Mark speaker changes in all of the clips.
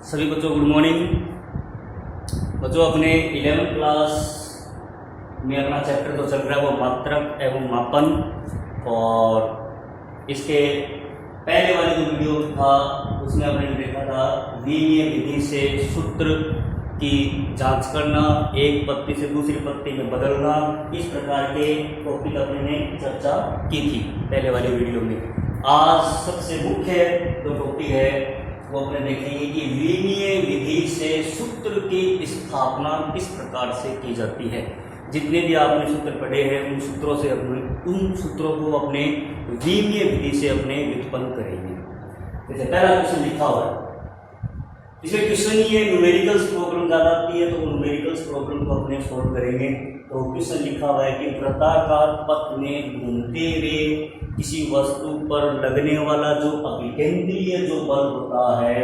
Speaker 1: सभी बच्चों good morning. बच्चों अपने 11th क्लास में अपना चैप्टर तो चल रहा है वो मात्रक एवं मापन, और इसके पहले वाली जो वीडियो था उसमें अपने देखा था विमीय विधि से सूत्र की जांच करना, एक पत्ती से दूसरी पत्ती में बदलना, इस प्रकार के टॉपिक अपने ने चर्चा की थी पहले वाली वीडियो में। आज सबसे मुख्य जो टॉपिक है वो अपने देखेंगे कि विमीय विधि से सूत्र की स्थापना किस प्रकार से की जाती है। जितने भी आपने सूत्र पढ़े हैं उन सूत्रों को अपने विमीय विधि से अपने व्युत्पन्न करेंगे। जैसे पहला क्वेश्चन लिखा हुआ है, इसमें क्वेश्चन ये न्यूमेरिकल्स प्रॉब्लम ज़्यादा आती है तो न्यूमेरिकल्स प्रॉब्लम को अपने सॉल्व करेंगे। तो क्वेश्चन लिखा हुआ है कि वृत्ताकार पथ में घूमते हुए किसी वस्तु पर लगने वाला जो अभिकेंद्रीय जो बल होता है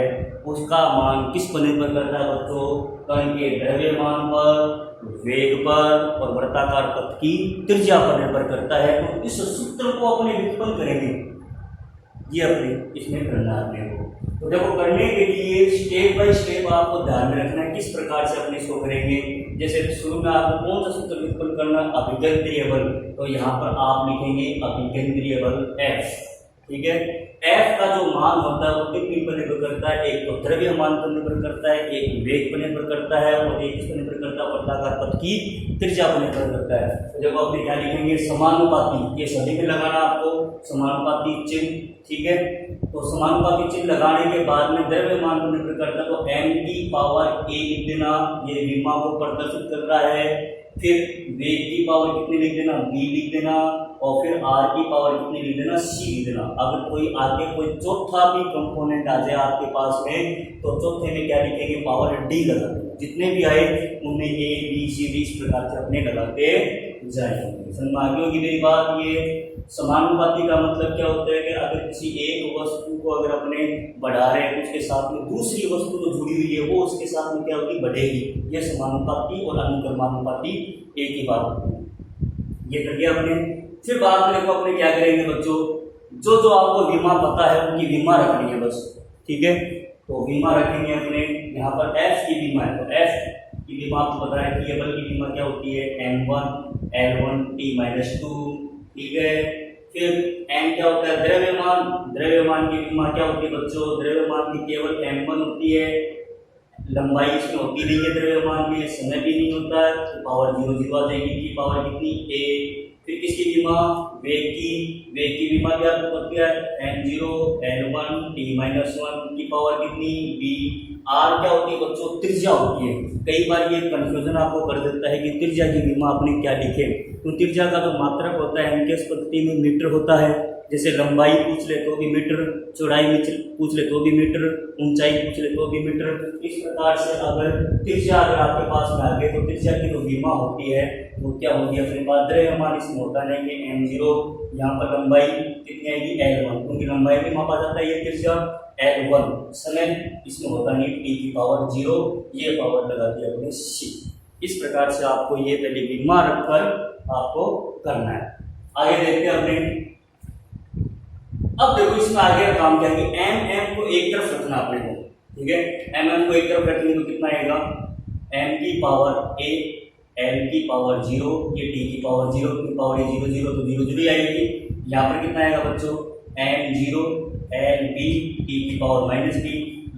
Speaker 1: उसका मान किस पर निर्भर करता है बच्चों? कण के द्रव्यमान पर, वेग पर और वृत्ताकार पथ की त्रिज्या पर निर्भर करता है। तो इस सूत्र को अपने व्युत्पन्न करेंगे, ये अपने इसमें करना है अपने को। तो देखो करने के लिए स्टेप बाय स्टेप आपको ध्यान में रखना है किस प्रकार से अपने इसको करेंगे। जैसे शुरू में आपको कौन सा सूत्र व्युत्पन्न करना? अभिकेंद्रीय बल। तो यहाँ पर आप लिखेंगे अभिकेंद्रीय बल F, ठीक है। F का जो मान होता है वो किन पर निर्भर करता है? एक तो द्रव्यमान पर निर्भर करता है, एक वेग पर निर्भर करता है और एक किस पर निर्भर करता है? वृत्ताकार पथ की त्रिज्या पर निर्भर करता है। तो जब अपने क्या लिखेंगे? समानुपाती, ये सभी में लगाना आपको समानुपाती चिन्ह, ठीक है। तो समानुपाती चिन्ह लगाने के बाद में द्रव्यमान पर निर्भर करता है तो m की पावर a लिख देना, ये विमा को प्रदर्शित कर रहा है। फिर वेग की पावर कितनी लिख देना? b लिख देना, और फिर r की पावर कितनी लिख देना? c लिख देना। अगर कोई आगे कोई चौथा भी कंपोनेंट आ जाए आपके पास में तो चौथे में क्या लिखेंगे? पावर d लगा देना। जितने भी आए उनमें a b c d इस प्रकार से अपने लगाते जाएंगे। समझ में आ गई होगी मेरी बात। ये समानुपाती का मतलब क्या होता है कि अगर किसी एक वस्तु को अगर अपने बढ़ा रहे हैं उसके साथ में दूसरी वस्तु जो जुड़ी हुई है वो उसके साथ में क्या होगी? बढ़ेगी। ये समानुपाती और अनुक्रमानुपाती एक ही बात होती है। ये कर दिया अपने। फिर बाद में देखो अपने क्या करेंगे बच्चों, जो आपको विमा पता है उनकी विमा रखनी है बस, ठीक है। तो विमा रखेंगे अपने, यहाँ पर F की विमा है तो F की विमा आपको पता है कि ये बल की विमा क्या होती है? m1 L1 t-2, ठीक है। फिर m क्या होता है? द्रव्यमान। द्रव्यमान की विमा क्या होती है बच्चों? द्रव्यमान की केवल m1 होती है, लंबाई इसमें होती नहीं है, द्रव्यमान में समय भी नहीं होता है, तो पावर 0 0 आ जाएगी। की पावर कितनी? a। फिर किसकी विमा? वेग की। वेग की विमा क्या होती है? m0 L1 t-1 की पावर कितनी? b। r क्या होती है बच्चों? त्रिज्या होती है। कई बार ये कंफ्यूजन आपको कर देता है कि त्रिज्या की विमा अपने क्या लिखे। तो त्रिज्या का जो मात्रक होता है इनकेस पद्धति में मीटर होता है। जैसे लंबाई पूछ ले तो भी मीटर, चौड़ाई पूछ ले तो भी मीटर, ऊंचाई पूछ ले तो भी मीटर। इस प्रकार से अगर त्रिज्या अगर आपके पास में आ गए तो त्रिज्या की जो विमा होती है वो क्या होगी अपने पास? द्रव्यमान इसमें होता नहीं कि m0, यहाँ पर लंबाई कितनी आएगी? L1, क्योंकि लंबाई भी मापा जाता है ये त्रिज्या L1। समय इसमें होता नहीं, t की पावर 0, ये पावर लगा दी अपने c। इस प्रकार से आपको ये पहले विमा रखकर आपको करना है। आगे देखते हैं अपने। अब देखो इसमें आगे का काम क्या है कि m को एक तरफ रखना अपने को, ठीक है। m को एक तरफ रखेंगे तो कितना आएगा? m की पावर a, l की पावर 0, ये t की पावर 0, की पावर 0 0 तो 0 0 आएगी। यहाँ पर कितना आएगा बच्चों? m0 l b, t की पावर -b।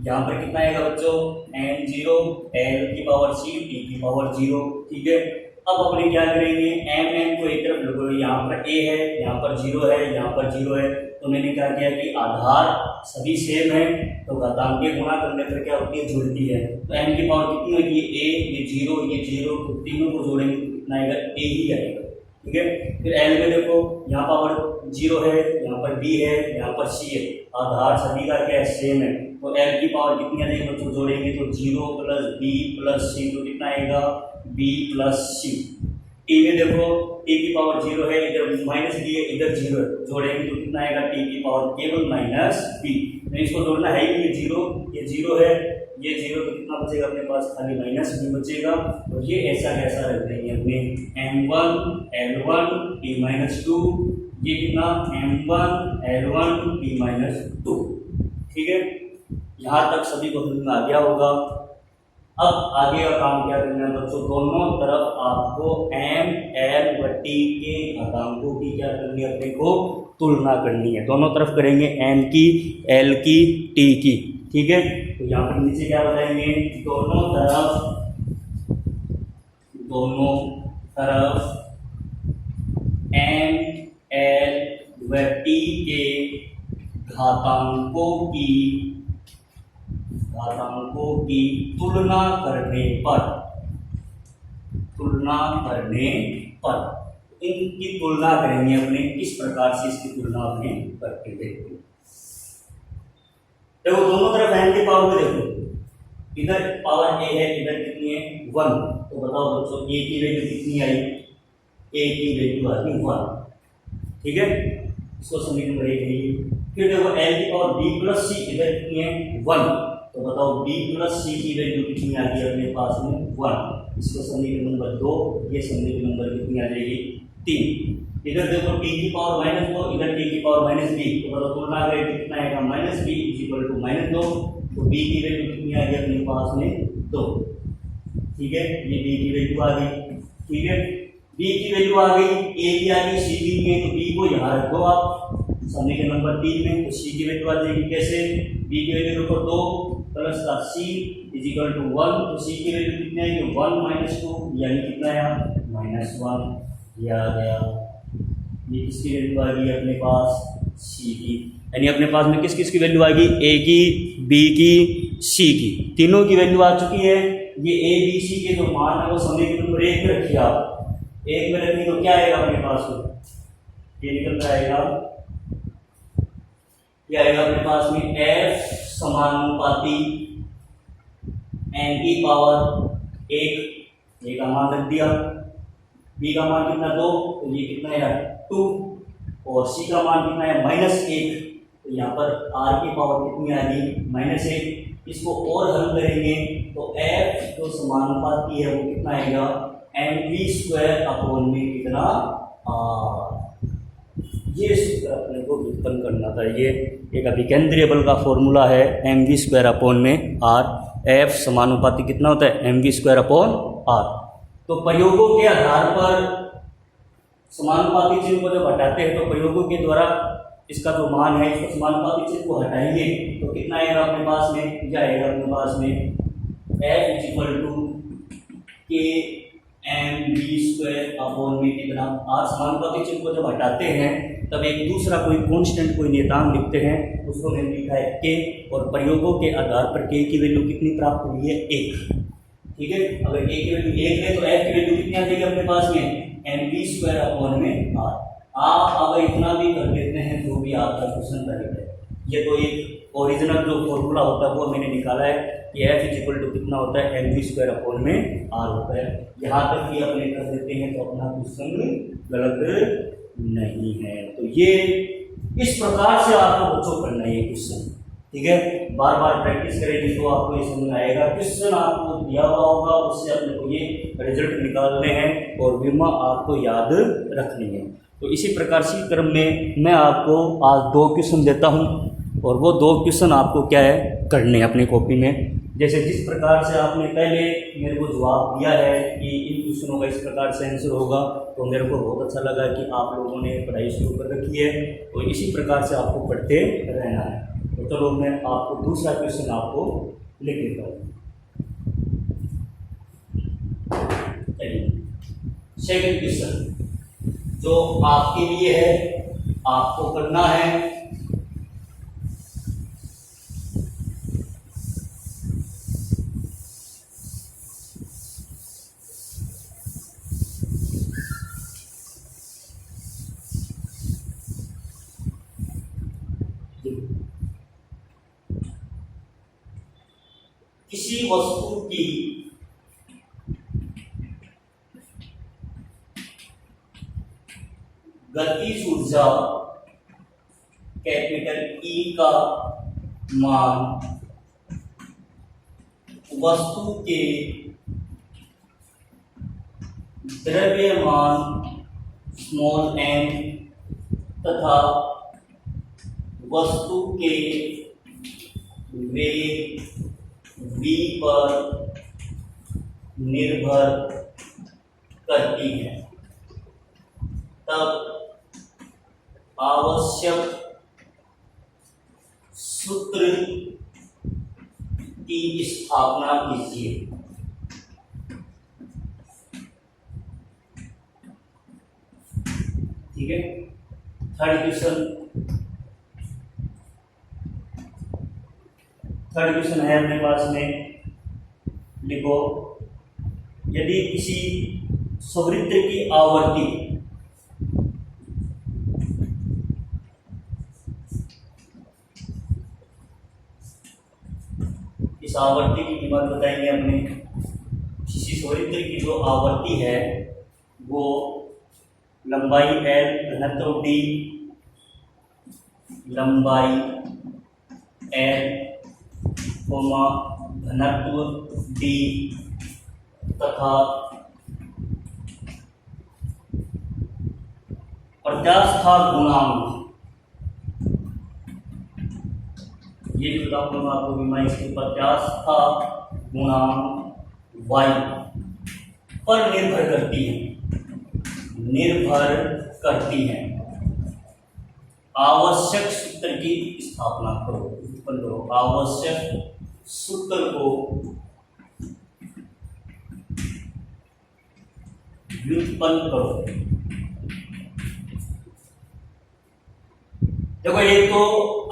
Speaker 1: यहाँ पर कितना आएगा बच्चों? m0 l की पावर c, t की पावर 0, ठीक है। अब अपने क्या करेंगे? m को एक तरफ लगो, यहाँ पर a है, यहाँ पर 0 है, यहाँ पर 0 है। तो मैंने क्या किया कि आधार सभी सेम है तो घातांकीय गुणा करने पर क्या होती है? जुड़ती है। तो m की पावर कितनी होगी? a, ये 0, ये 0, तो तीनों को जोड़ेंगे तो कितना आएगा? a ही आएगा, ठीक है। फिर l में देखो यहाँ पावर 0 है, यहाँ पर b है, यहाँ पर c है, आधार सभी का क्या है? सेम है। तो l की पावर कितनी आ जाएगी बच्चों? जोड़ेंगे तो 0 + b + c, तो कितना आएगा? b + c। t में देखो t की पावर 0 है, इधर -b है, इधर 0 है, जोड़ेंगे तो कितना आएगा? t की पावर केवल -b। नहीं इसको जोड़ना है ही, ये 0 है, ये 0 तो कितना बचेगा अपने पास? खाली -b बचेगा। तो ये ऐसा कैसा रख देंगे अपने m1 L1 t-2, ये कितना? m1 L1 t-2, ठीक है। यहाँ तक सभी को समझ में आ गया होगा। अब आगे का काम क्या करना है बच्चों, दोनों तरफ आपको m, l व t के घातांकों की क्या करनी है, अपने को तुलना करनी है। दोनों तरफ करेंगे, m की, l की, t की, ठीक है। तो यहाँ पर नीचे क्या बताएंगे, दोनों तरफ m, l व t के घातांकों की तुलना करने पर इनकी तुलना करेंगे अपने, किस प्रकार से इसकी तुलना अपने करके देखो। दोनों तरफ n की पावर को देखो, इधर पावर a है, इधर कितनी है 1। तो बताओ बच्चों a की वैल्यू कितनी आई, a की वैल्यू आ गई 1, ठीक है। इसको समीकरण नंबर 1 है। फिर देखो l की पावर b प्लस c, इधर कितनी है 1। तो बताओ b प्लस c की वैल्यू कितनी आ गई अपने पास में 1। इसको समीकरण नंबर 2, ये समीकरण नंबर कितनी आ जाएगी 3। इधर देखो t की पावर -2, इधर t की पावर -b। तो बताओ तुलना करें कितना आएगा -b इक्वल टू -2। तो b की वैल्यू कितनी आ गई अपने पास में 2, ठीक है। ये b की वैल्यू आ गई, ठीक है। b की वैल्यू आ गई, a की आ गई, c की है, तो b को यहाँ रख दो आप समीकरण नंबर 3 में। तो c की वैल्यू आ जाएगी कैसे, b की वैल्यू रखो 2 प्लस का c इज इक्वल टू 1। तो c की वैल्यू कितनी आएगी 1 - 2, यानी कितना आया -1। ये आ गया, ये किसकी वैल्यू आ गई अपने पास c की, यानी अपने पास में किस किस की वैल्यू आएगी, a की, b की, c की, तीनों की वैल्यू आ चुकी है। ये a b c के जो मान है वो समीकरण नंबर 1 में रखिए आप, 1 में रखिए तो क्या आएगा अपने पास में, ये निकलता आएगा, ये आएगा अपने पास में f समानुपाती n की पावर 1 का मान रख दिया, b का मान कितना 2, तो ये कितना है 2, और c का मान कितना है -1। तो यहाँ पर r की पावर कितनी आ गई -1। इसको और हल करेंगे तो f जो समानुपाती है वो कितना आएगा mv² अपॉन में कितना r। ये सूत्र अपने को व्युत्पन्न करना था। ये एक अभिकेंद्रीय बल का फॉर्मूला है mv² अपॉन में r। f समानुपाती कितना होता है mv² अपॉन r। तो प्रयोगों के आधार पर समानुपाती चिन्ह को जब हटाते हैं तो प्रयोगों के द्वारा इसका जो मान है, इसको समानुपाती चिन्ह को हटाएंगे तो कितना आएगा अपने पास में, क्या आएगा अपने पास में f = k mv² अपॉन में कितना r। समानुपाती चिन्ह को जब हटाते हैं तब एक दूसरा कोई कांस्टेंट, कोई नियतांक लिखते हैं, उसको मैंने लिखा है k, और प्रयोगों के आधार पर k की वैल्यू कितनी प्राप्त हुई है 1, ठीक है। अगर a की वैल्यू 1 है तो f की वैल्यू कितनी आ जाएगी अपने पास में mv² अपॉन में r। आप अगर इतना भी कर लेते हैं तो भी आपका क्वेश्चन करेक्ट है। ये तो एक ओरिजिनल जो फॉर्मूला होता है वो मैंने निकाला है कि f = कितना होता है mv² अपॉन में r होता है। यहाँ तक भी अपने कर देते हैं तो अपना क्वेश्चन गलत नहीं है। तो ये इस प्रकार से आपको बच्चों करना है ये क्वेश्चन, ठीक है। बार बार प्रैक्टिस करेंगे तो आपको ये समझ आएगा। क्वेश्चन आपको दिया हुआ होगा, उससे अपने को ये रिजल्ट निकालने हैं और विमा आपको याद रखनी है। तो इसी प्रकार से क्रम में मैं आपको आज 2 क्वेश्चन देता हूं और वो 2 क्वेश्चन आपको क्या है करने हैं अपनी कॉपी में। जैसे जिस प्रकार से आपने पहले मेरे को जवाब दिया है कि इन क्वेश्चनों का इस प्रकार से आंसर होगा, तो मेरे को बहुत अच्छा लगा कि आप लोगों ने पढ़ाई शुरू कर रखी है। तो इसी प्रकार से आपको पढ़ते रहना है। तो चलो मैं आपको दूसरा क्वेश्चन आपको लिख देता हूँ। सेकंड क्वेश्चन जो आपके लिए है, आपको करना है किसी वस्तु की गतिज ऊर्जा कैपिटल E का मान वस्तु के द्रव्यमान स्मॉल m तथा वस्तु के वेग v पर निर्भर करती है, तब आवश्यक सूत्र की स्थापना कीजिए। ठीक है, थर्ड क्वेश्चन है अपने पास में, लिखो यदि किसी सवृत्त की आवर्ती इस आवर्ती की कीमत बताएंगे अपने, किसी सवृत्त की जो आवर्ती है वो लंबाई L घनत्व D, लंबाई L घनत्व D तथा प्रत्यास्था गुणांक, ये भी बताऊंगा आपको बीमा, इसकी प्रत्यास्था गुणांक y पर निर्भर करती है। आवश्यक सूत्र की स्थापना करो, उत्पन्न करो, आवश्यक सूत्र को व्युत्पन्न करो। देखो एक तो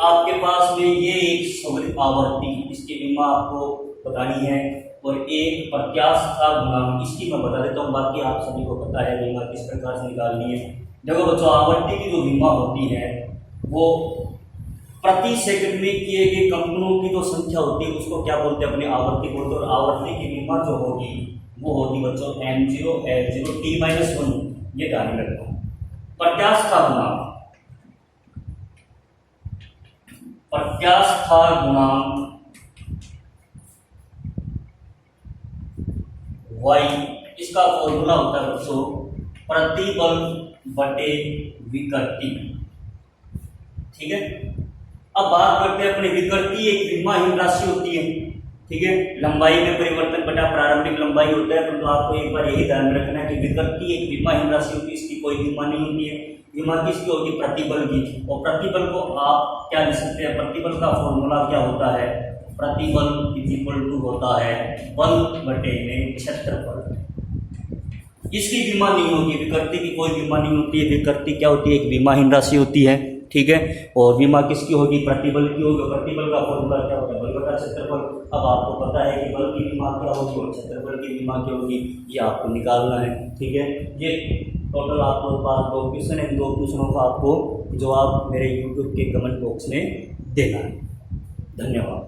Speaker 1: आपके पास में ये एक सवृत्त आवर्ती, इसकी बीमा आपको बतानी है, और एक प्रत्यास्था गुणांक, इसकी मैं बता देता हूँ, बाकी आप सभी को पता है बीमा किस प्रकार से निकालनी है। देखो बच्चों, आवर्ती की जो बीमा होती है वो प्रति सेकंड में किए गए कंपनों की जो संख्या होती है उसको क्या बोलते हैं, अपनी आवर्ती बोलते हैं। और आवर्ती की बीमा जो होगी वो होगी बच्चों m0 l0 t-1, ये ध्यान रखना। प्रत्यास्था गुणांक y, इसका फॉर्मूला होता है बच्चों प्रतिबल बटे विकृति। ठीक है, अब बात करते हैं अपने विकृति, एक विमाहीन राशि होती है। ठीक है, लंबाई में परिवर्तन बटा प्रारंभिक लंबाई होता है, परंतु आपको एक बार यही ध्यान रखना है कि विकृति एक विमाहीन राशि होती है, इसकी कोई बीमा नहीं होती है। बीमा किसकी होगी, प्रतिबल की। और प्रतिबल को आप क्या लिख सकते हैं, प्रतिबल का फॉर्मूला क्या होता है, प्रतिबल इक्वल टू होता है बल बटे में क्षेत्रफल। इसकी बीमा नहीं होगी, विकृति की कोई बीमा नहीं होती है। विकृति क्या होती है, एक बीमाहीन राशि होती है। ठीक है, और बीमा किसकी होगी, प्रतिबल की होगी। प्रतिबल का फॉर्मूला क्या होता है, बल बटा क्षेत्रफल। अब आपको पता है कि बल की बीमा क्या होगी और क्षेत्रफल की बीमा क्या होगी, ये आपको निकालना है। ठीक है, ये टोटल आपको पास 2 क्वेश्चन है, 2 क्वेश्चनों का आपको जवाब मेरे यूट्यूब के कमेंट बॉक्स में देना है। धन्यवाद।